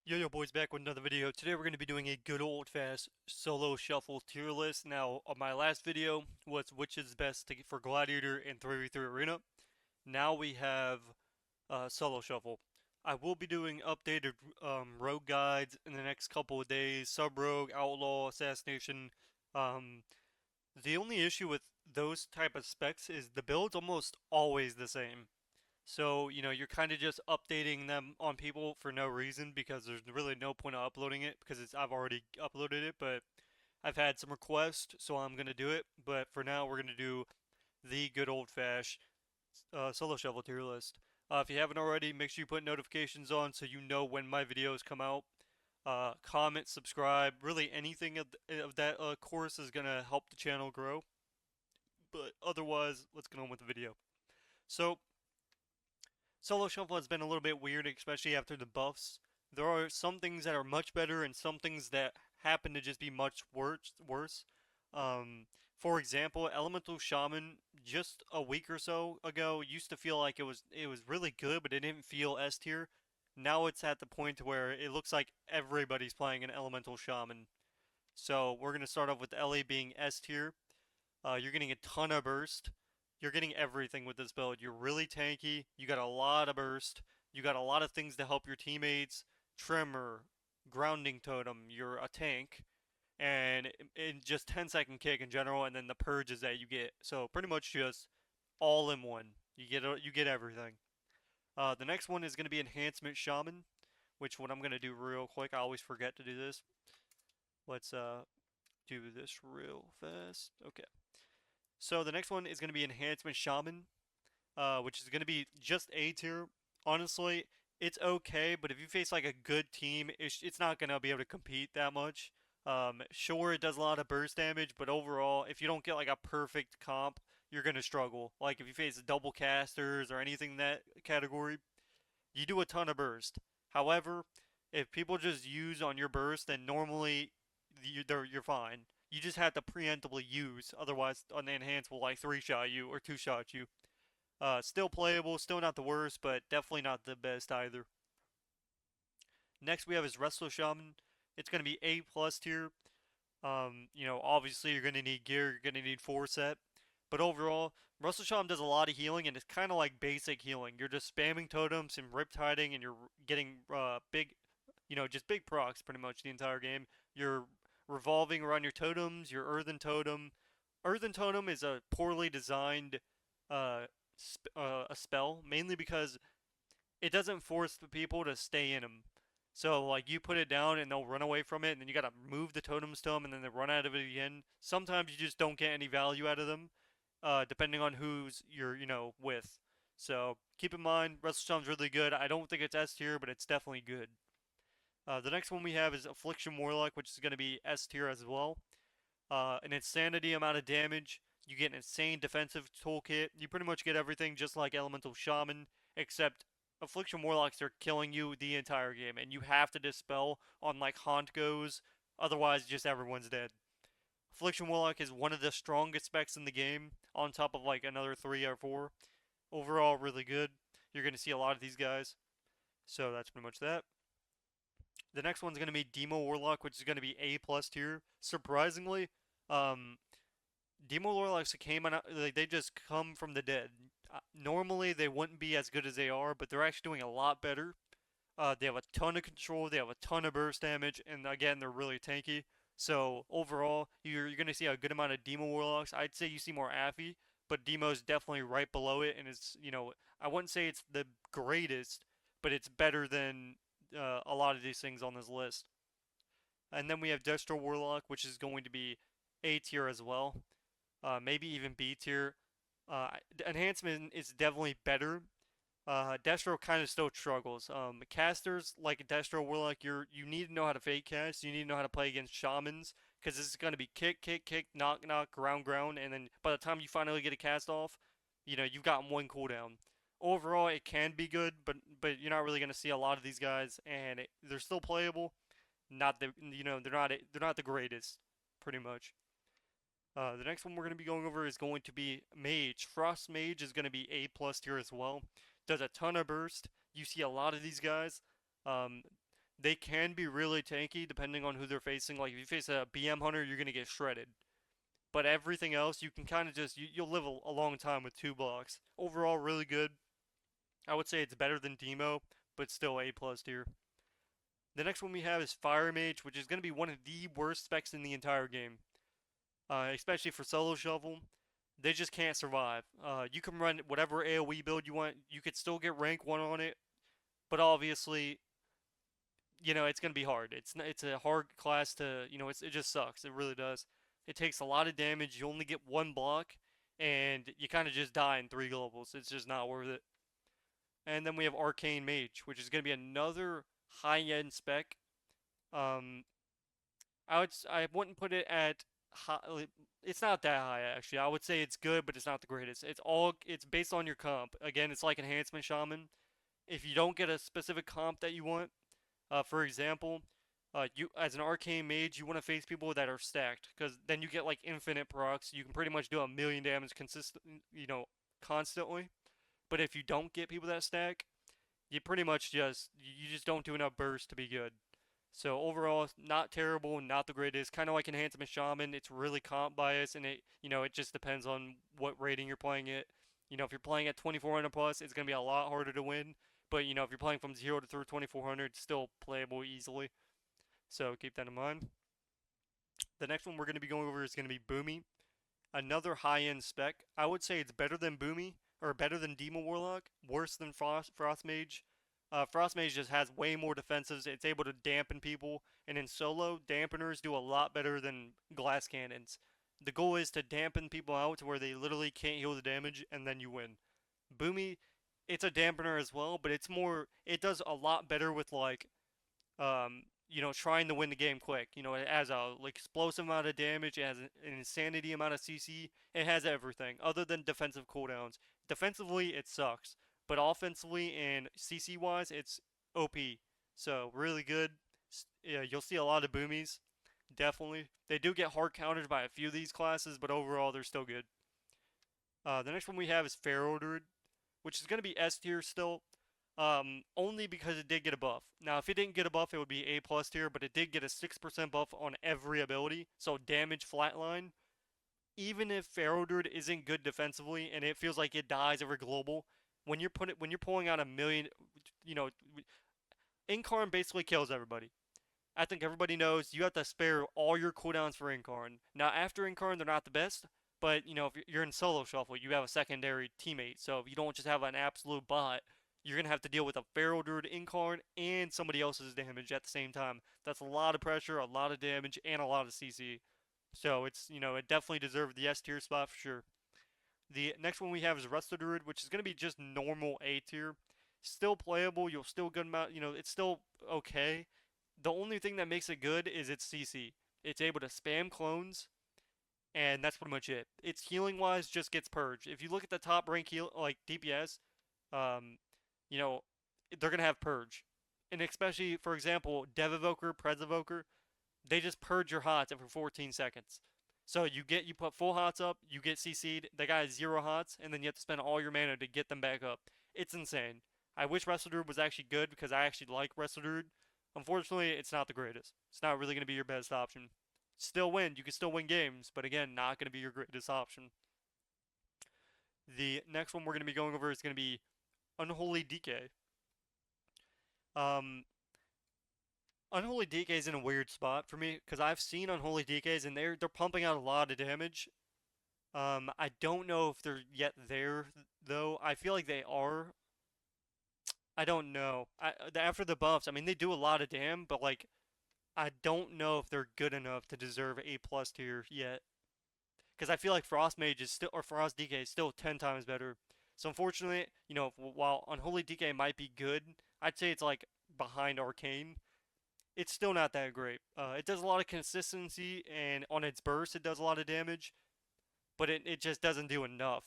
Yo boys, back with another video. Today we're going to be doing a good old fast solo shuffle tier list. Now on my last video was which is best for Gladiator and 3v3 Arena. Now we have solo shuffle. I will be doing updated rogue guides in the next couple of days. Sub rogue, outlaw, assassination. Um, the only issue with those type of specs is the build's almost always the same. So, you're kind of just updating them on people for no reason because there's really no point of uploading it because I've already uploaded it, but I've had some requests, so I'm going to do it. But for now, we're going to do the good old-fashioned solo shovel tier list. If you haven't already, make sure you put notifications on so you know when my videos come out. Comment, subscribe, really anything of that course is going to help the channel grow. But otherwise, let's get on with the video. So, Solo Shuffle has been a little bit weird, especially after the buffs. There are some things that are much better and some things that happen to just be much worse. Um, for example, Elemental Shaman just a week or so ago used to feel like it was really good, but it didn't feel S tier. Now it's at the point where it looks like everybody's playing an Elemental Shaman. So we're gonna start off with LA being S tier. You're getting a ton of burst. You're getting everything with this build. You're really tanky. You got a lot of burst. You got a lot of things to help your teammates. Tremor, grounding totem. You're a tank, and in just 10-second kick in general, and then the purges that you get. So pretty much just all in one. You get everything. The next one is going to be enhancement shaman, which what I'm going to do real quick. I always forget to do this. Let's do this real fast. Okay. So the next one is going to be Enhancement Shaman, which is going to be just A tier. Honestly, it's okay, but if you face like a good team, it's not going to be able to compete that much. Sure, it does a lot of burst damage, but overall, if you don't get like a perfect comp, you're going to struggle. Like if you face double casters or anything in that category, you do a ton of burst. However, if people just use on your burst, then normally you're fine. You just have to preemptively use, otherwise an enhance will like three shot you or two shot you. Still playable, still not the worst, but definitely not the best either. Next we have is Wrestler Shaman. It's gonna be A plus tier. Obviously you're gonna need gear, you're gonna need forset, but overall, Wrestler Shaman does a lot of healing, and it's kind of like basic healing. You're just spamming totems and riptiding, and you're getting big, just big procs pretty much the entire game. You're revolving around your totems, your Earthen Totem. Earthen Totem is a poorly designed uh, a spell, mainly because it doesn't force the people to stay in them. So like you put it down and they'll run away from it, and then you gotta move the totems to them, and then they run out of it again. Sometimes you just don't get any value out of them, depending on who's you're with. So keep in mind, Wrestle really good. I don't think it's S tier, but it's definitely good. The next one we have is Affliction Warlock, which is going to be S tier as well. An insanity amount of damage. You get an insane defensive toolkit. You pretty much get everything just like Elemental Shaman, except Affliction Warlocks are killing you the entire game, and you have to dispel on like Haunt goes, otherwise just everyone's dead. Affliction Warlock is one of the strongest specs in the game, on top of like another 3 or 4. Overall, really good. You're going to see a lot of these guys. So that's pretty much that. The next one's going to be Demo Warlock, which is going to be A plus tier. Surprisingly, um, Demo Warlocks came on, like, they just come from the dead. Normally, they wouldn't be as good as they are, but they're actually doing a lot better. They have a ton of control, they have a ton of burst damage, and again, they're really tanky. So overall, you're going to see a good amount of Demo Warlocks. I'd say you see more Affy, but Demo's definitely right below it, and I wouldn't say it's the greatest, but it's better than a lot of these things on this list. And then we have Destro Warlock, which is going to be A tier as well, maybe even B tier. Enhancement is definitely better. Destro kind of still struggles. Casters like Destro Warlock, you need to know how to fake cast. You need to know how to play against shamans because this is going to be kick, kick, kick, knock, knock, ground, ground, and then by the time you finally get a cast off, you've got one cooldown. Overall, it can be good, but you're not really going to see a lot of these guys, and they're still playable. Not the they're not the greatest, pretty much. The next one we're going to be going over is going to be Mage. Frost Mage is going to be A plus tier as well. Does a ton of burst. You see a lot of these guys. Um, They can be really tanky depending on who they're facing. Like if you face a BM hunter, you're gonna get shredded. But everything else, you can kind of just you'll live a long time with 2 blocks. Overall, really good. I would say it's better than Demo, but still A plus tier. The next one we have is Fire Mage, which is going to be one of the worst specs in the entire game, especially for solo shuffle. They just can't survive. You can run whatever AoE build you want. You could still get rank 1 on it, but obviously, it's going to be hard. It's a hard class to, it just sucks. It really does. It takes a lot of damage. You only get 1 block, and you kind of just die in 3 globals. It's just not worth it. And then we have Arcane Mage, which is going to be another high-end spec. Um, I wouldn't put it at high. It's not that high actually. I would say it's good, but it's not the greatest. It's based on your comp. Again, it's like enhancement shaman. If you don't get a specific comp that you want, for example, you as an arcane mage, you want to face people that are stacked, because then you get like infinite procs. You can pretty much do a million damage constantly. But if you don't get people that stack, you pretty much just don't do enough burst to be good. So overall, not terrible, not the greatest. Kind of like Enhancement Shaman, it's really comp bias, and it just depends on what rating you're playing it. If you're playing at 2400 plus, it's gonna be a lot harder to win. But if you're playing from 0 to through 2400, it's still playable easily. So keep that in mind. The next one we're gonna be going over is gonna be Boomy, another high-end spec. I would say it's better than Boomy, or better than Demon Warlock, worse than Frost Mage. Frost Mage just has way more defensives. It's able to dampen people, and in solo, dampeners do a lot better than glass cannons. The goal is to dampen people out to where they literally can't heal the damage, and then you win. Boomy, it's a dampener as well, but it does a lot better with like trying to win the game quick. It has a like explosive amount of damage, it has an insanity amount of CC, it has everything other than defensive cooldowns. Defensively, it sucks, but offensively and CC wise, it's OP. So really good. Yeah, you'll see a lot of boomies. Definitely, they do get hard countered by a few of these classes, but overall they're still good. The next one we have is Pharaoh Druid, which is going to be S tier still. Only because it did get a buff. Now, if it didn't get a buff, it would be A plus tier, but it did get a 6% buff on every ability, so damage flatline. Even if Pharaoh Druid isn't good defensively and it feels like it dies every global, when you're pulling out a million, you know, Incarn basically kills everybody. I think everybody knows you have to spare all your cooldowns for Incarn. Now, after Incarn, they're not the best, but if you're in solo shuffle, you have a secondary teammate. So if you don't just have an absolute bot, you're gonna have to deal with a Feral Druid Incarn and somebody else's damage at the same time. That's a lot of pressure, a lot of damage, and a lot of CC. So it definitely deserved the S tier spot for sure. The next one we have is Rusted Druid, which is gonna be just normal A tier. Still playable, you'll still good amount, it's still okay. The only thing that makes it good is its CC. It's able to spam clones, and that's pretty much it. Its healing wise just gets purged. If you look at the top rank heal like DPS, um, you know, they're gonna have purge, and especially for example, Dev Evoker, Pres Evoker, they just purge your hots every 14 seconds. So you put full hots up, you get CC'd. The guy has 0 hots, and then you have to spend all your mana to get them back up. It's insane. I wish Wrestle Druid was actually good because I actually like Wrestle Druid. Unfortunately, it's not the greatest. It's not really going to be your best option. Still win. You can still win games, but again, not going to be your greatest option. The next one we're going to be going over is going to be Unholy DK. Um, Unholy DK is in a weird spot for me because I've seen Unholy DKs and they're pumping out a lot of damage. I don't know if they're yet there though. I feel like they are. I don't know. After the buffs, I mean they do a lot of damn, but like I don't know if they're good enough to deserve A plus tier yet. Because I feel like Frost Mage is still, or Frost DK is still 10 times better. So unfortunately, while Unholy DK might be good, I'd say it's like behind Arcane. It's still not that great. It does a lot of consistency, and on its burst, it does a lot of damage, but it just doesn't do enough.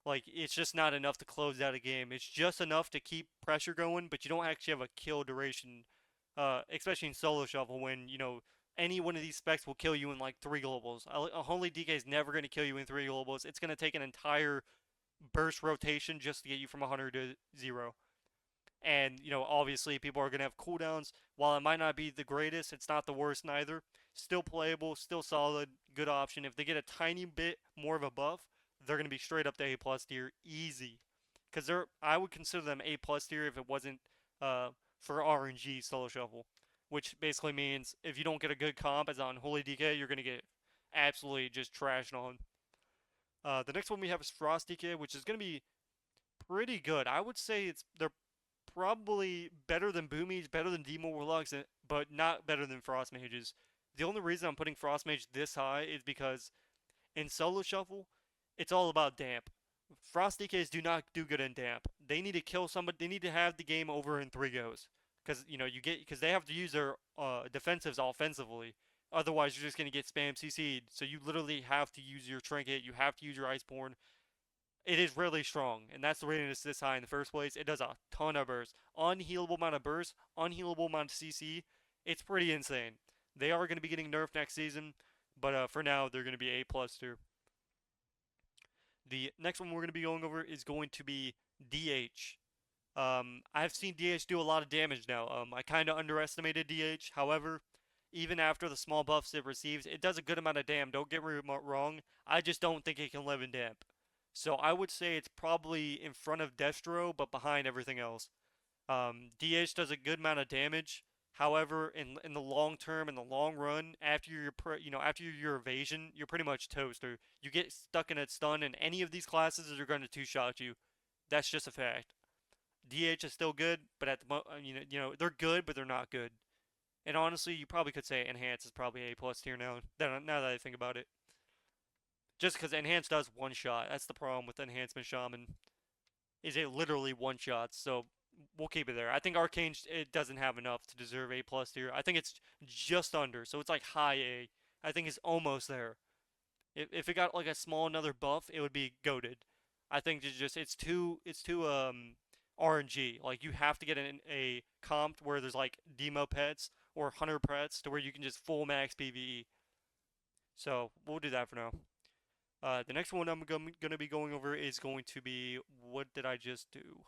Like, it's just not enough to close out a game. It's just enough to keep pressure going, but you don't actually have a kill duration, especially in solo shuffle when, any one of these specs will kill you in like 3 globals. A Holy DK is never going to kill you in 3 globals. It's going to take an entire burst rotation just to get you from 100 to 0. And, obviously people are going to have cooldowns. While it might not be the greatest, it's not the worst neither. Still playable, still solid, good option. If they get a tiny bit more of a buff, they're going to be straight up to A plus tier, easy. Because I would consider them A plus tier if it wasn't uh, for RNG solo shuffle, which basically means if you don't get a good comp as on Holy DK, you're going to get absolutely just trashed on. The next one we have is Frost DK, which is going to be pretty good. I would say they're probably better than Boomies, better than Demo Warlocks, but not better than Frost Mages. The only reason I'm putting Frost Mage this high is because in solo shuffle, it's all about damp. Frost DKs do not do good in damp. They need to kill somebody. They need to have the game over in 3 goes, because because they have to use their defensives offensively. Otherwise, you're just gonna get spam CC'd. So you literally have to use your trinket. You have to use your Iceborne. It is really strong, and that's the reason it's this high in the first place. It does a ton of burst, unhealable amount of burst, unhealable amount of CC. It's pretty insane. They are going to be getting nerfed next season, but for now they're going to be A plus tier. The next one we're going to be going over is going to be DH. I've seen DH do a lot of damage now. I kind of underestimated DH. However, even after the small buffs it receives, it does a good amount of damage. Don't get me wrong. I just don't think it can live in damp. So I would say it's probably in front of Destro, but behind everything else. DH does a good amount of damage. However, in the long term, in the long run, after after your evasion, you're pretty much toast. Or you get stuck in a stun, and any of these classes are going to two-shot you. That's just a fact. DH is still good, but at the they're good, but they're not good. And honestly, you probably could say Enhance is probably A plus tier now. Now that I think about it, just because Enhance does one shot. That's the problem with Enhancement Shaman. Is it literally one shot? So we'll keep it there. I think Arcane it doesn't have enough to deserve A plus tier. I think it's just under, so it's like high A. I think it's almost there. If it got like a small another buff, it would be goaded. I think it's too RNG. Like you have to get a comp where there's like demo pets or hunter pets to where you can just full max PVE. So we'll do that for now. The next one I'm going to be going over is going to be, what did I just do?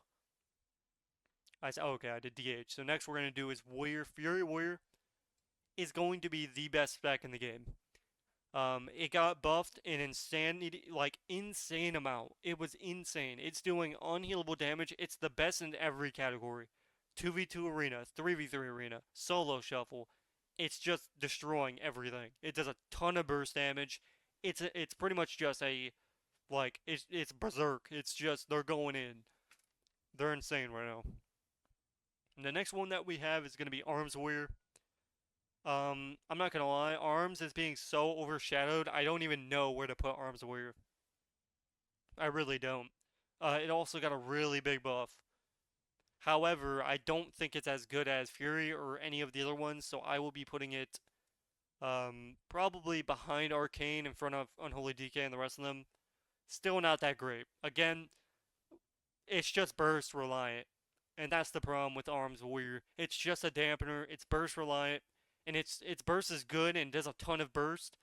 I said, oh, okay, I did DH. So next we're going to do is Warrior. Fury Warrior is going to be the best spec in the game. It got buffed an insane amount. It was insane. It's doing unhealable damage. It's the best in every category. 2v2 arena, 3v3 arena, solo shuffle. It's just destroying everything. It does a ton of burst damage. It's pretty much just it's berserk. It's just they're going in. They're insane right now. And the next one that we have is gonna be Arms Warrior. I'm not gonna lie, Arms is being so overshadowed. I don't even know where to put Arms Warrior. I really don't. It also got a really big buff. However, I don't think it's as good as Fury or any of the other ones, so I will be putting it probably behind Arcane in front of Unholy DK and the rest of them. Still not that great. Again, it's just burst reliant. And that's the problem with Arms Warrior. It's just a dampener, it's burst reliant, and its burst is good and does a ton of burst,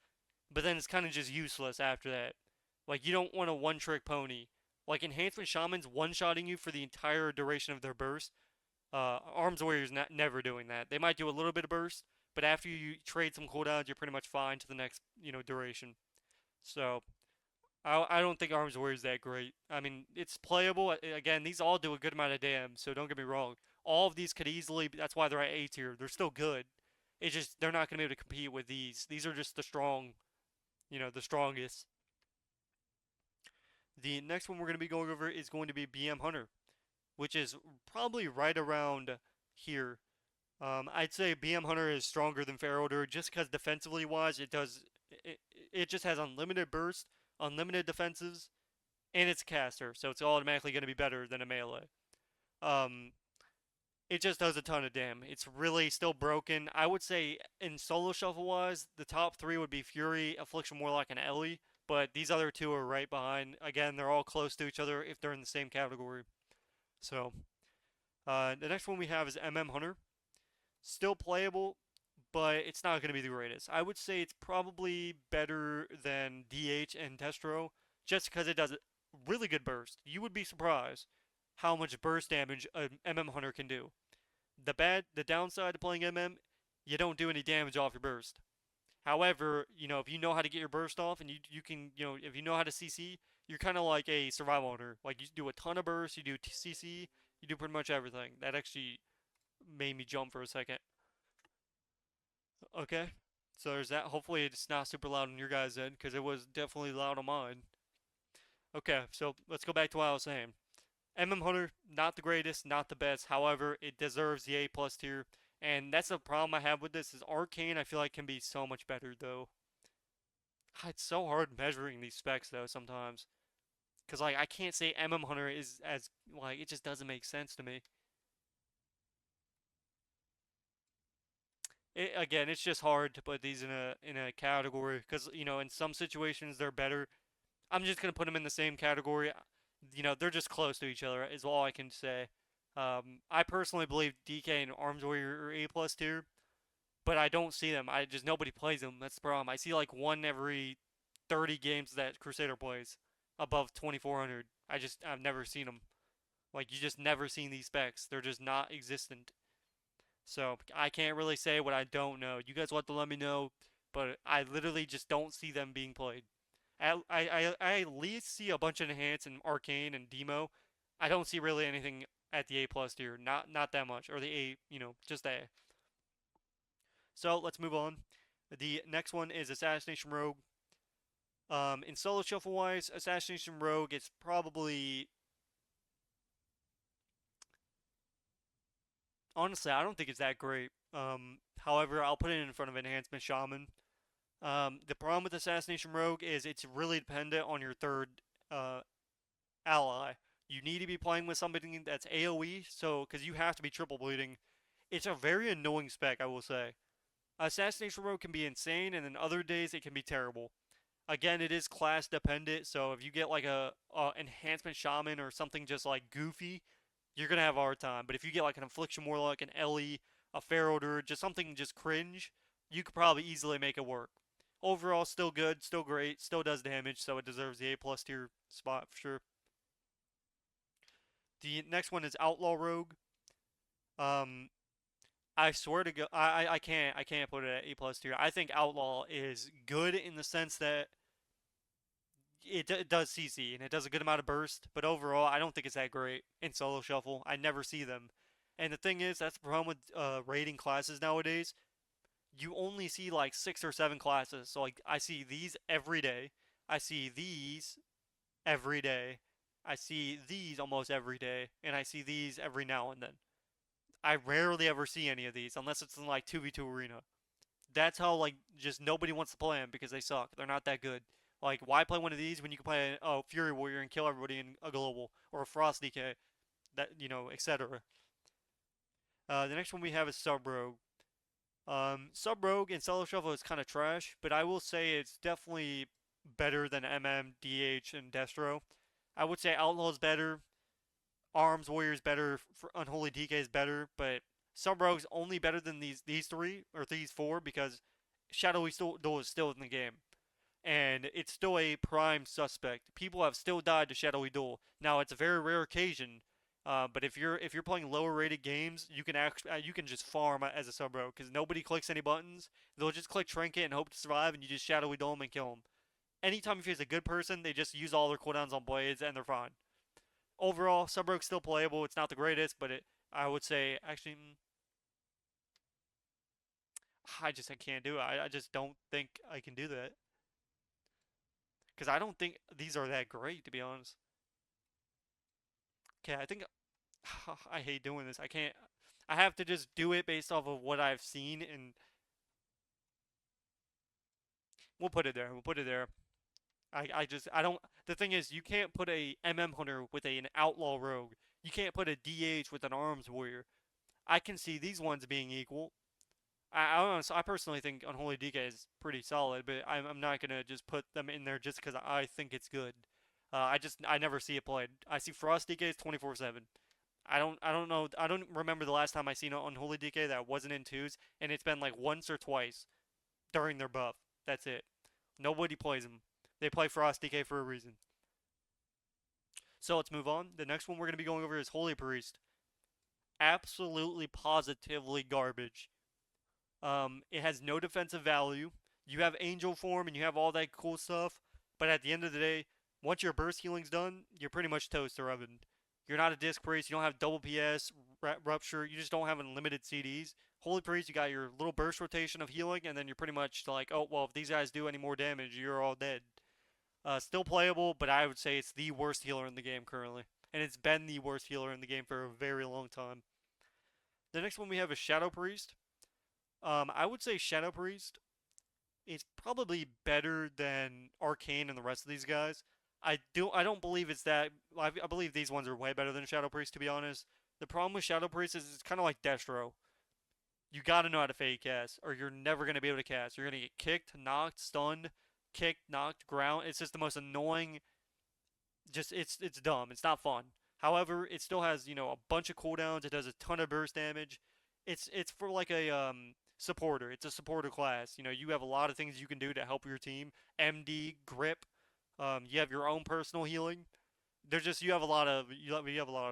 but then it's kind of just useless after that. Like, you don't want a one-trick pony. Like, Enhancement Shaman's one-shotting you for the entire duration of their burst. Arms Warrior's never doing that. They might do a little bit of burst, but after you trade some cooldowns, you're pretty much fine to the next, duration. So, I don't think Arms Warrior is that great. I mean, it's playable. Again, these all do a good amount of damage, so don't get me wrong. All of these could easily, that's why they're at A tier. They're still good. It's just, they're not going to be able to compete with these. These are just the strong, the strongest. The next one we're going to be going over is going to be BM Hunter, which is probably right around here. I'd say BM Hunter is stronger than Feralder just because defensively wise, it just has unlimited burst, unlimited defenses, and it's a caster, so it's automatically going to be better than a melee. Um, it just does a ton of damage. It's really still broken. I would say in solo shuffle wise, the top three would be Fury, Affliction Warlock, and Ellie, but these other two are right behind. Again, they're all close to each other if they're in the same category. So, the next one we have is MM Hunter. Still playable, but it's not going to be the greatest. I would say it's probably better than DH and Destro, just because it does a really good burst. You would be surprised how much burst damage an MM Hunter can do. The downside to playing MM, you don't do any damage off your burst. However, if you know how to get your burst off and you can, if you know how to CC, you're kind of like a survival hunter. Like you do a ton of burst, you do CC, you do pretty much everything. That actually made me jump for a second. Okay, so there's that. Hopefully it's not super loud on your guys' end because it was definitely loud on mine. Okay, so let's go back to what I was saying. MM Hunter, not the greatest, not the best. However, it deserves the A plus tier. And that's the problem I have with this is Arcane I feel like can be so much better though. It's so hard measuring these specs though sometimes. Cause like I can't say MM Hunter is as like it just doesn't make sense to me. Again, it's just hard to put these in a category because in some situations they're better. I'm just gonna put them in the same category. They're just close to each other is all I can say. I personally believe DK and Arms Warrior are A plus tier, but I don't see them. I just nobody plays them. That's the problem. I see like one every 30 games that Crusader plays above 2400. I've never seen them. Like you just never seen these specs. They're just not existent. So I can't really say what I don't know. You guys will have to let me know, but I literally just don't see them being played. I at least see a bunch of enhance and arcane and demo. I don't see really anything at the A plus tier. Not that much, or the A, just A. So let's move on. The next one is Assassination Rogue. In solo shuffle wise, Assassination Rogue is probably honestly I don't think it's that great. However, I'll put it in front of Enhancement Shaman. The problem with Assassination Rogue is it's really dependent on your third uh, ally. You need to be playing with somebody that's AoE, so because you have to be triple bleeding. It's a very annoying spec, I will say. Assassination Rogue can be insane, and then other days it can be terrible. Again, it is class dependent, so if you get like a enhancement shaman or something just like goofy, you're gonna have a hard time. But if you get like an affliction warlock, an Ellie, a Feralder, just something just cringe, you could probably easily make it work. Overall, still good, still great, still does damage, so it deserves the A plus tier spot for sure. The next one is Outlaw Rogue. Um, I swear to God, I can't put it at A plus tier. I think Outlaw is good in the sense that it does CC and it does a good amount of burst, but overall, I don't think it's that great in solo shuffle. I never see them. And the thing is, that's the problem with rating classes nowadays. You only see like 6 or 7 classes. So like I see these every day. I see these every day. I see these almost every day, and I see these every now and then. I rarely ever see any of these unless it's in like 2v2 arena. That's how like just nobody wants to play them because they suck. They're not that good. Like why play one of these when you can play a Fury Warrior and kill everybody in a global or a Frost DK, that etc. The next one we have is Sub Rogue. Sub Rogue in solo shuffle is kind of trash, but I will say it's definitely better than MM, DH, and Destro. I would say Outlaw is better. Arms Warrior is better. Unholy DK is better, but Sub Rogue's only better than these three or these four because Shadowy Duel is still in the game, and it's still a prime suspect. People have still died to Shadowy Duel. Now it's a very rare occasion, but if you're playing lower rated games, you can just farm as a Sub Rogue because nobody clicks any buttons. They'll just click Trinket and hope to survive, and you just Shadowy Duel them and kill them. Anytime you face a good person, they just use all their cooldowns on blades and they're fine. Overall, Sub Rogue's still playable. It's not the greatest, but I would say actually I can't do it. I just don't think I can do that because I don't think these are that great to be honest. Okay, I think I hate doing this. I can't. I have to just do it based off of what I've seen, and we'll put it there. We'll put it there. I don't. The thing is, you can't put a MM hunter with an outlaw rogue. You can't put a DH with an arms warrior. I can see these ones being equal. I personally think Unholy DK is pretty solid, but I'm not gonna just put them in there just because I think it's good. I never see it played. I see Frost DKs 24/7. I don't know. I don't remember the last time I seen an Unholy DK that wasn't in twos, and it's been like once or twice during their buff. That's it. Nobody plays them. They play Frost DK for a reason. So let's move on. The next one we're going to be going over is Holy Priest. Absolutely positively garbage. It has no defensive value. You have Angel Form and you have all that cool stuff, but at the end of the day, once your burst healing's done, you're pretty much toast to Revan. You're not a Disc Priest, you don't have double PS, Rupture, you just don't have unlimited CDs. Holy Priest, you got your little burst rotation of healing, and then you're pretty much like, oh, well, if these guys do any more damage, you're all dead. Still playable, but I would say it's the worst healer in the game currently. And it's been the worst healer in the game for a very long time. The next one we have is Shadow Priest. I would say Shadow Priest is probably better than Arcane and the rest of these guys. I don't believe it's that. I believe these ones are way better than Shadow Priest, to be honest. The problem with Shadow Priest is it's kind of like Destro. You gotta know how to fade cast, or you're never gonna be able to cast. You're gonna get kicked, knocked, stunned, kicked, knocked, ground. It's just the most annoying. Just it's dumb. It's not fun. However, it still has a bunch of cooldowns. It does a ton of burst damage. It's for like a supporter. It's a supporter class. You have a lot of things you can do to help your team. MD, grip. You have your own personal healing. There's just you have a lot of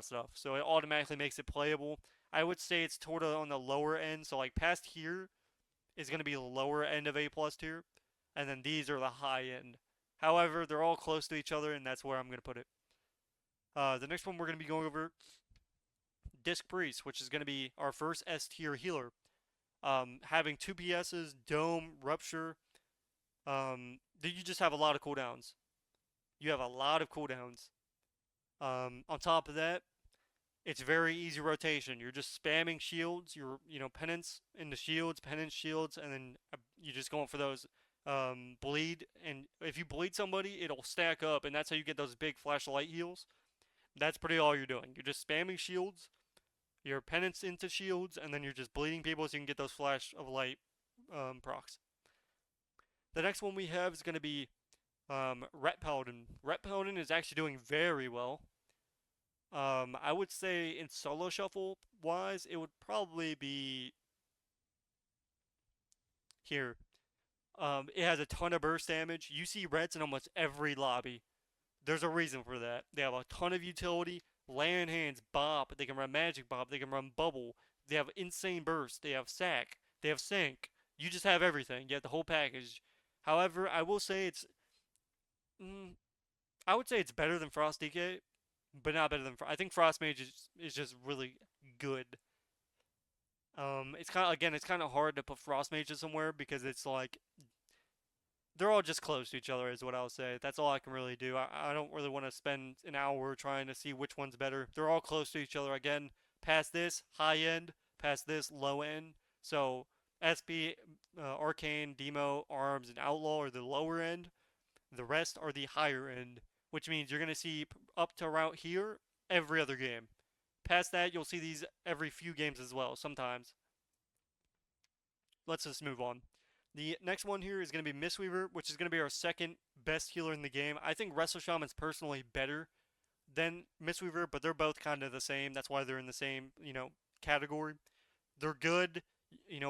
stuff. So it automatically makes it playable. I would say it's sort of on the lower end. So like past here is going to be the lower end of A plus tier, and then these are the high end. However, they're all close to each other, and that's where I'm going to put it. The next one we're going to be going over Disc Priest, which is going to be our first S tier healer. Having 2 PSs, Dome, Rupture, you just have a lot of cooldowns. You have a lot of cooldowns. On top of that, it's very easy rotation. You're just spamming shields, penance into shields, penance shields, and then you're just going for those bleed. And if you bleed somebody, it'll stack up, and that's how you get those big flashlight heals. That's pretty all you're doing. You're just spamming shields, your penance into shields, and then you're just bleeding people so you can get those flash of light procs. The next one we have is going to be Ret Paladin. Ret Paladin is actually doing very well. I would say in solo shuffle wise, it would probably be here. It has a ton of burst damage. You see Reds in almost every lobby. There's a reason for that. They have a ton of utility. Land hands, bop. They can run magic bop. They can run bubble. They have insane burst. They have sack. They have sync. You just have everything. You have the whole package. However, I will say I would say it's better than Frost DK, but not better than. I think Frost Mage is just really good. It's kind of hard to put Frost Mages somewhere because it's like they're all just close to each other, is what I'll say. That's all I can really do. I don't really want to spend an hour trying to see which one's better. They're all close to each other. Again, past this, high end. Past this, low end. So, SP, Arcane, Demo, Arms, and Outlaw are the lower end. The rest are the higher end, which means you're going to see up to around here every other game. Past that, you'll see these every few games as well, sometimes. Let's just move on. The next one here is going to be Mistweaver, which is going to be our second best healer in the game. I think Wrestle Shaman's personally better than Mistweaver, but they're both kind of the same. That's why they're in the same, category. They're good,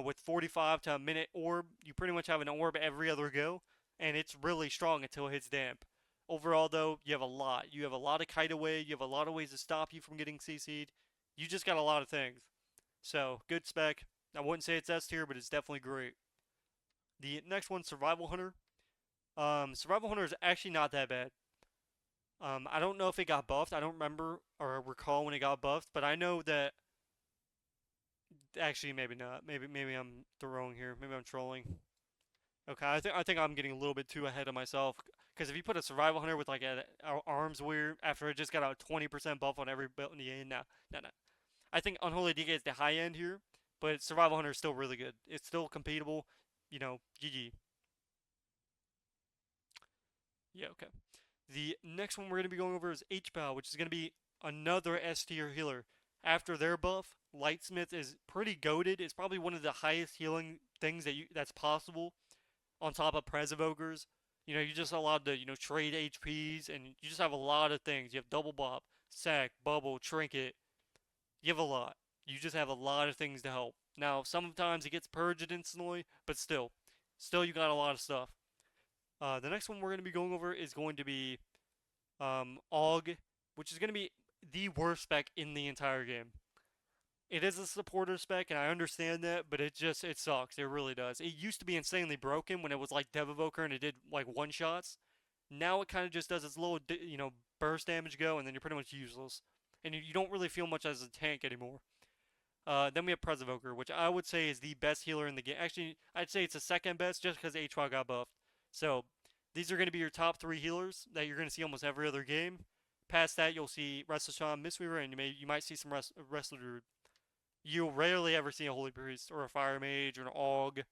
with 45 to a minute orb. You pretty much have an orb every other go, and it's really strong until it hits damp. Overall, though, you have a lot. You have a lot of kite away. You have a lot of ways to stop you from getting CC'd. You just got a lot of things. So, good spec. I wouldn't say it's S tier, but it's definitely great. The next one, Survival Hunter. Survival Hunter is actually not that bad. I don't know if it got buffed. I don't remember or recall when it got buffed, but I know that. Actually, maybe not. Maybe I'm throwing here. Maybe I'm trolling. Okay, I think I'm getting a little bit too ahead of myself. Because if you put a Survival Hunter with like an arms weird after it just got a 20% buff on every build in the game, no. I think Unholy DK is the high end here, but Survival Hunter is still really good. It's still competable. GG. Yeah, okay. The next one we're going to be going over is H-Bow, which is going to be another S tier healer. After their buff, Lightsmith is pretty goated. It's probably one of the highest healing things that's possible on top of Prez Evokers. You're just allowed to, trade HPs, and you just have a lot of things. You have Double Bop, Sack, Bubble, Trinket. You have a lot. You just have a lot of things to help. Now, sometimes it gets purged instantly, but still you got a lot of stuff. The next one we're going to be going over is going to be Og, which is going to be the worst spec in the entire game. It is a supporter spec, and I understand that, but it sucks. It really does. It used to be insanely broken when it was like Dev Evoker and it did like one shots. Now it kind of just does its little burst damage go, and then you're pretty much useless, and you don't really feel much as a tank anymore. Then we have Pres Evoker, which I would say is the best healer in the game. Actually, I'd say it's the second best just because HWA got buffed. So these are going to be your top three healers that you're going to see almost every other game. Past that, you'll see Restless Shaman, Mistweaver, and you might see some Wrestler Druid. You'll rarely ever see a Holy Priest or a Fire Mage or an Aug.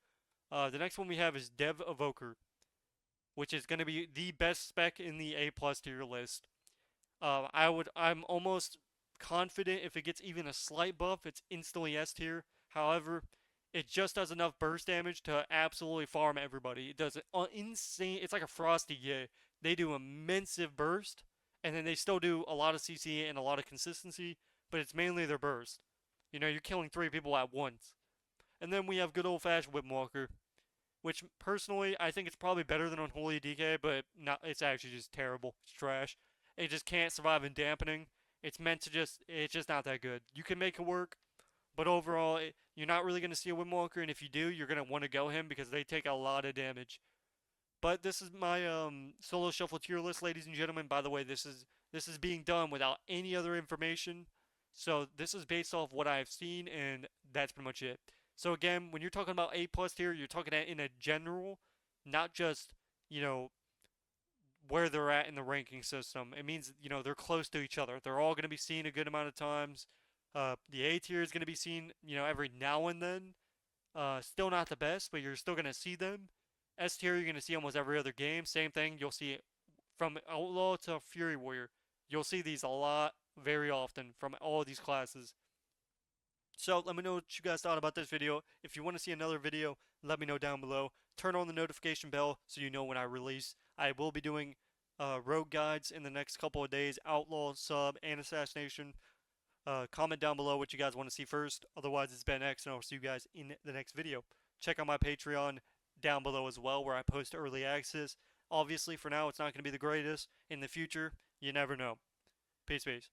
The next one we have is Dev Evoker, which is going to be the best spec in the A plus tier list. I'm almost confident if it gets even a slight buff, it's instantly S tier. However, it just does enough burst damage to absolutely farm everybody. It does an insane. It's like a Frosty Gay. They do immense burst, and then they still do a lot of CC and a lot of consistency, but it's mainly their burst. You're killing 3 people at once. And then we have good old fashioned Whipwalker, which personally I think it's probably better than Unholy DK, but not. It's actually just terrible. It's trash. It just can't survive in dampening. It's just not that good. You can make it work, but overall, you're not really going to see a Windwalker, and if you do, you're going to want to go him because they take a lot of damage. But this is my solo shuffle tier list, ladies and gentlemen. By the way, this is being done without any other information. So this is based off what I've seen, and that's pretty much it. So again, when you're talking about A plus tier, you're talking in a general, not just you know where they're at in the ranking system. It means they're close to each other. They're all going to be seen a good amount of times. The A tier is going to be seen every now and then. Still not the best, but you're still going to see them. S tier you're going to see almost every other game. Same thing. You'll see it from Outlaw to Fury Warrior. You'll see these a lot, very often from all of these classes. So let me know what you guys thought about this video. If you want to see another video, let me know down below. Turn on the notification bell so you know when I release. I will be doing rogue guides in the next couple of days, outlaw, sub, and assassination. Comment down below what you guys want to see first. Otherwise, it's been X, and I'll see you guys in the next video. Check out my Patreon down below as well, where I post early access. Obviously, for now, it's not going to be the greatest. In the future, you never know. Peace, peace.